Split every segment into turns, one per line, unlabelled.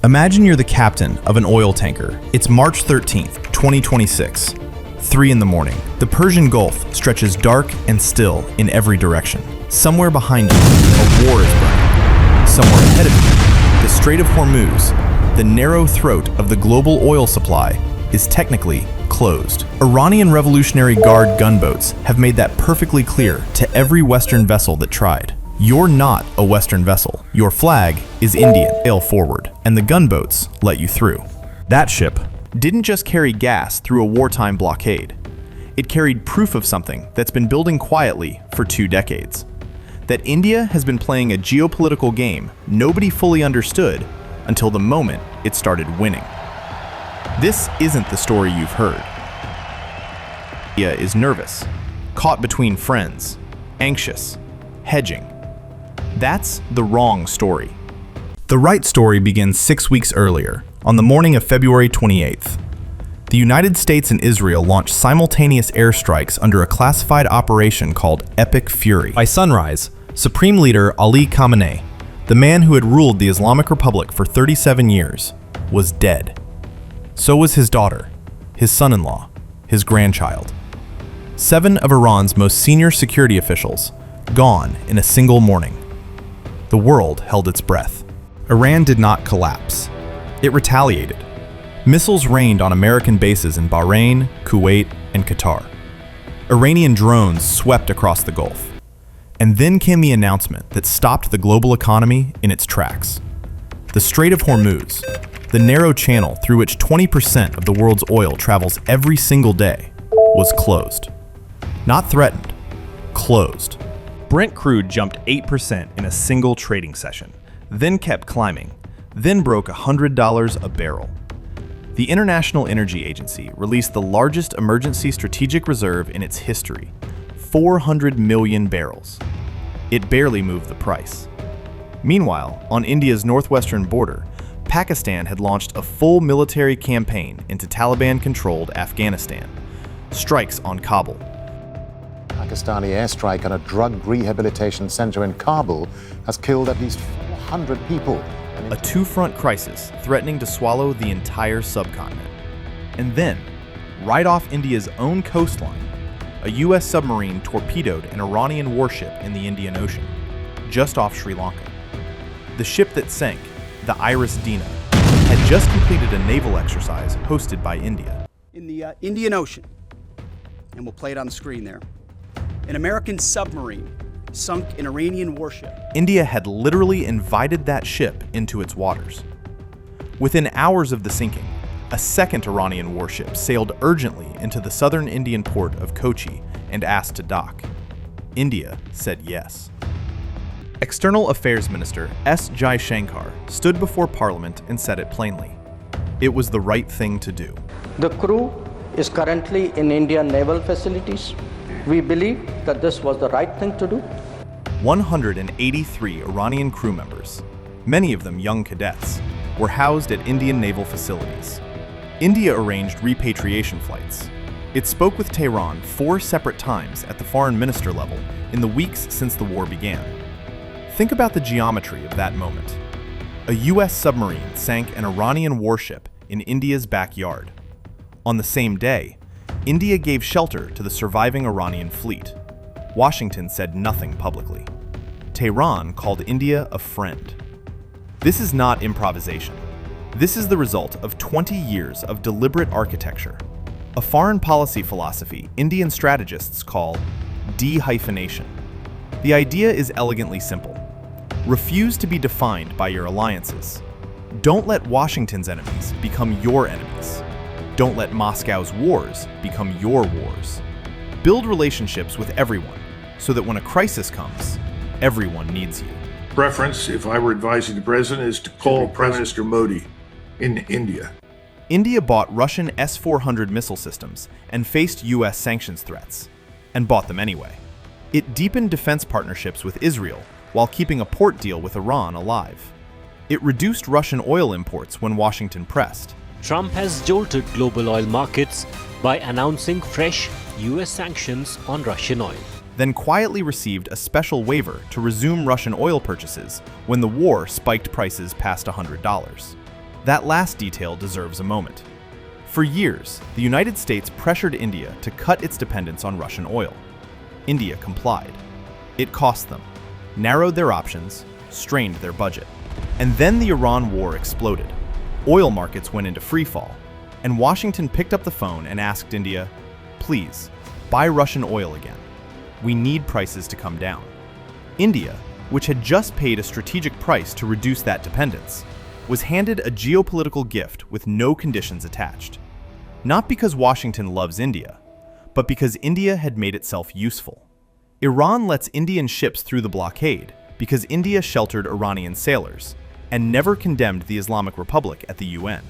Imagine you're the captain of an oil tanker. It's March 13th, 2026. 3 in the morning. The Persian Gulf stretches dark and still in every direction. Somewhere behind you, a war is burning. Somewhere ahead of you, the Strait of Hormuz, the narrow throat of the global oil supply, is technically closed. Iranian Revolutionary Guard gunboats have made that perfectly clear to every Western vessel that tried. You're not a Western vessel. Your flag is Indian. Sail forward, and the gunboats let you through. That ship didn't just carry gas through a wartime blockade. It carried proof of something that's been building quietly for 2 decades. That India has been playing a geopolitical game nobody fully understood until the moment it started winning. This isn't the story you've heard. India is nervous, caught between friends, anxious, hedging. That's the wrong story. The right story begins 6 weeks earlier, on the morning of February 28th. The United States and Israel launched simultaneous airstrikes under a classified operation called Epic Fury. By sunrise, Supreme Leader Ali Khamenei, the man who had ruled the Islamic Republic for 37 years, was dead. So was his daughter, his son-in-law, his grandchild. 7 of Iran's most senior security officials, gone in a single morning. The world held its breath. Iran did not collapse. It retaliated. Missiles rained on American bases in Bahrain, Kuwait, and Qatar. Iranian drones swept across the Gulf. And then came the announcement that stopped the global economy in its tracks. The Strait of Hormuz, the narrow channel through which 20% of the world's oil travels every single day, was closed. Not threatened, closed. Brent crude jumped 8% in a single trading session, then kept climbing, then broke $100 a barrel. The International Energy Agency released the largest emergency strategic reserve in its history, 400 million barrels. It barely moved the price. Meanwhile, on India's northwestern border, Pakistan had launched a full military campaign into Taliban-controlled Afghanistan. Strikes on Kabul.
Pakistani airstrike on a drug rehabilitation center in Kabul has killed at least 400 people.
A two-front crisis threatening to swallow the entire subcontinent. And then, right off India's own coastline, a U.S. submarine torpedoed an Iranian warship in the Indian Ocean, just off Sri Lanka. The ship that sank, the Iris Dina, had just completed a naval exercise hosted by India.
In the Indian Ocean, and we'll play it on the screen there, an American submarine sunk an Iranian warship.
India had literally invited that ship into its waters. Within hours of the sinking, a second Iranian warship sailed urgently into the southern Indian port of Kochi and asked to dock. India said yes. External Affairs Minister S. Jaishankar stood before Parliament and said it plainly. It was the right thing to do.
The crew is currently in Indian naval facilities. We believe that this was the right thing to do.
183 Iranian crew members, many of them young cadets, were housed at Indian naval facilities. India arranged repatriation flights. It spoke with Tehran 4 separate times at the foreign minister level in the weeks since the war began. Think about the geometry of that moment. A U.S. submarine sank an Iranian warship in India's backyard. On the same day, India gave shelter to the surviving Iranian fleet. Washington said nothing publicly. Tehran called India a friend. This is not improvisation. This is the result of 20 years of deliberate architecture, a foreign policy philosophy Indian strategists call de-hyphenation. The idea is elegantly simple. Refuse to be defined by your alliances. Don't let Washington's enemies become your enemies. Don't let Moscow's wars become your wars. Build relationships with everyone so that when a crisis comes, everyone needs you.
Preference, if I were advising the president, is to call Prime Minister Modi in India.
India bought Russian S-400 missile systems and faced U.S. sanctions threats, and bought them anyway. It deepened defense partnerships with Israel while keeping a port deal with Iran alive. It reduced Russian oil imports when Washington pressed.
Trump has jolted global oil markets by announcing fresh U.S. sanctions on Russian oil.
Then quietly received a special waiver to resume Russian oil purchases when the war spiked prices past $100. That last detail deserves a moment. For years, the United States pressured India to cut its dependence on Russian oil. India complied. It cost them, narrowed their options, strained their budget. And then the Iran war exploded. Oil markets went into freefall, and Washington picked up the phone and asked India, please, buy Russian oil again. We need prices to come down. India, which had just paid a strategic price to reduce that dependence, was handed a geopolitical gift with no conditions attached. Not because Washington loves India, but because India had made itself useful. Iran lets Indian ships through the blockade because India sheltered Iranian sailors and never condemned the Islamic Republic at the UN.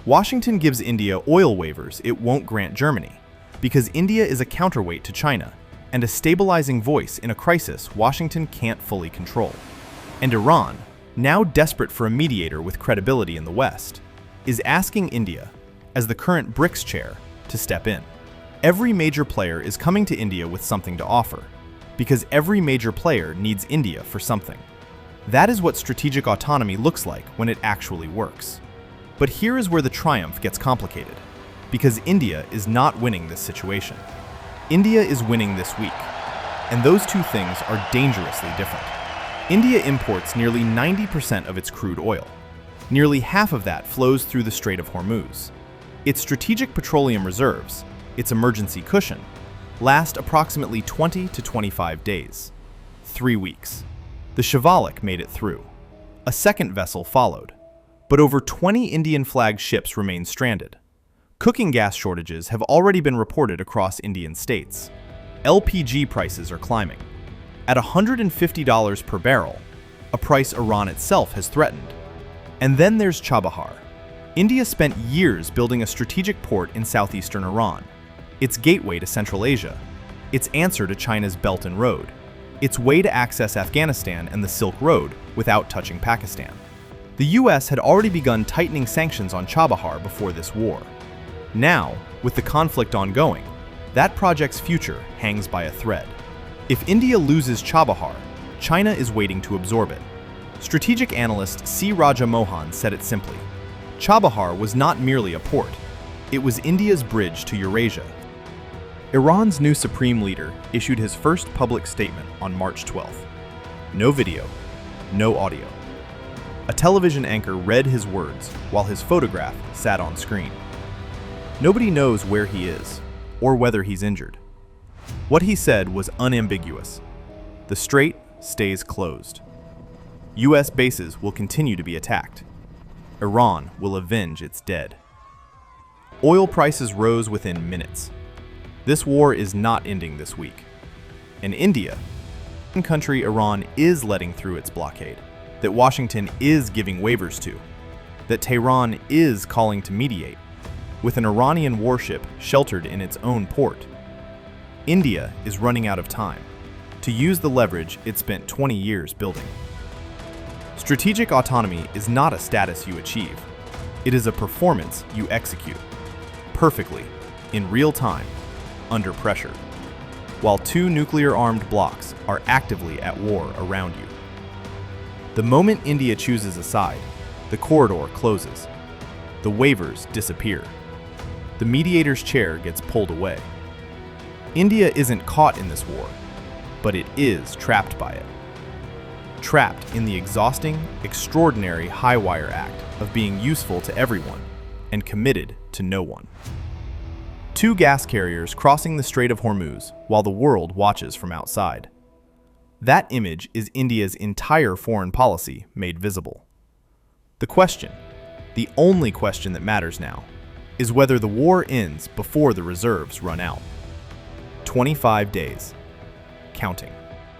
Washington gives India oil waivers it won't grant Germany because India is a counterweight to China and a stabilizing voice in a crisis Washington can't fully control. And Iran, now desperate for a mediator with credibility in the West, is asking India, as the current BRICS chair, to step in. Every major player is coming to India with something to offer, because every major player needs India for something. That is what strategic autonomy looks like when it actually works. But here is where the triumph gets complicated, because India is not winning this situation. India is winning this week, and those two things are dangerously different. India imports nearly 90% of its crude oil. Nearly half of that flows through the Strait of Hormuz. Its strategic petroleum reserves, its emergency cushion, last approximately 20 to 25 days. 3 weeks. The Shivalik made it through. A second vessel followed, but over 20 Indian-flagged ships remain stranded. Cooking gas shortages have already been reported across Indian states. LPG prices are climbing. At $150 per barrel, a price Iran itself has threatened. And then there's Chabahar. India spent years building a strategic port in southeastern Iran, its gateway to Central Asia, its answer to China's Belt and Road, its way to access Afghanistan and the Silk Road without touching Pakistan. The US had already begun tightening sanctions on Chabahar before this war. Now, with the conflict ongoing, that project's future hangs by a thread. If India loses Chabahar, China is waiting to absorb it. Strategic analyst C. Raja Mohan said it simply. Chabahar was not merely a port. It was India's bridge to Eurasia. Iran's new supreme leader issued his first public statement on March 12th. No video, no audio. A television anchor read his words while his photograph sat on screen. Nobody knows where he is or whether he's injured. What he said was unambiguous. The strait stays closed. US bases will continue to be attacked. Iran will avenge its dead. Oil prices rose within minutes. This war is not ending this week. And India, the country Iran is letting through its blockade, that Washington is giving waivers to, that Tehran is calling to mediate, with an Iranian warship sheltered in its own port. India is running out of time to use the leverage it spent 20 years building. Strategic autonomy is not a status you achieve. It is a performance you execute, perfectly, in real time, under pressure, while two nuclear-armed blocs are actively at war around you. The moment India chooses a side, the corridor closes. The waivers disappear. The mediator's chair gets pulled away. India isn't caught in this war, but it is trapped by it. Trapped in the exhausting, extraordinary high-wire act of being useful to everyone and committed to no one. Two gas carriers crossing the Strait of Hormuz while the world watches from outside. That image is India's entire foreign policy made visible. The question, the only question that matters now, is whether the war ends before the reserves run out. 25 days. Counting.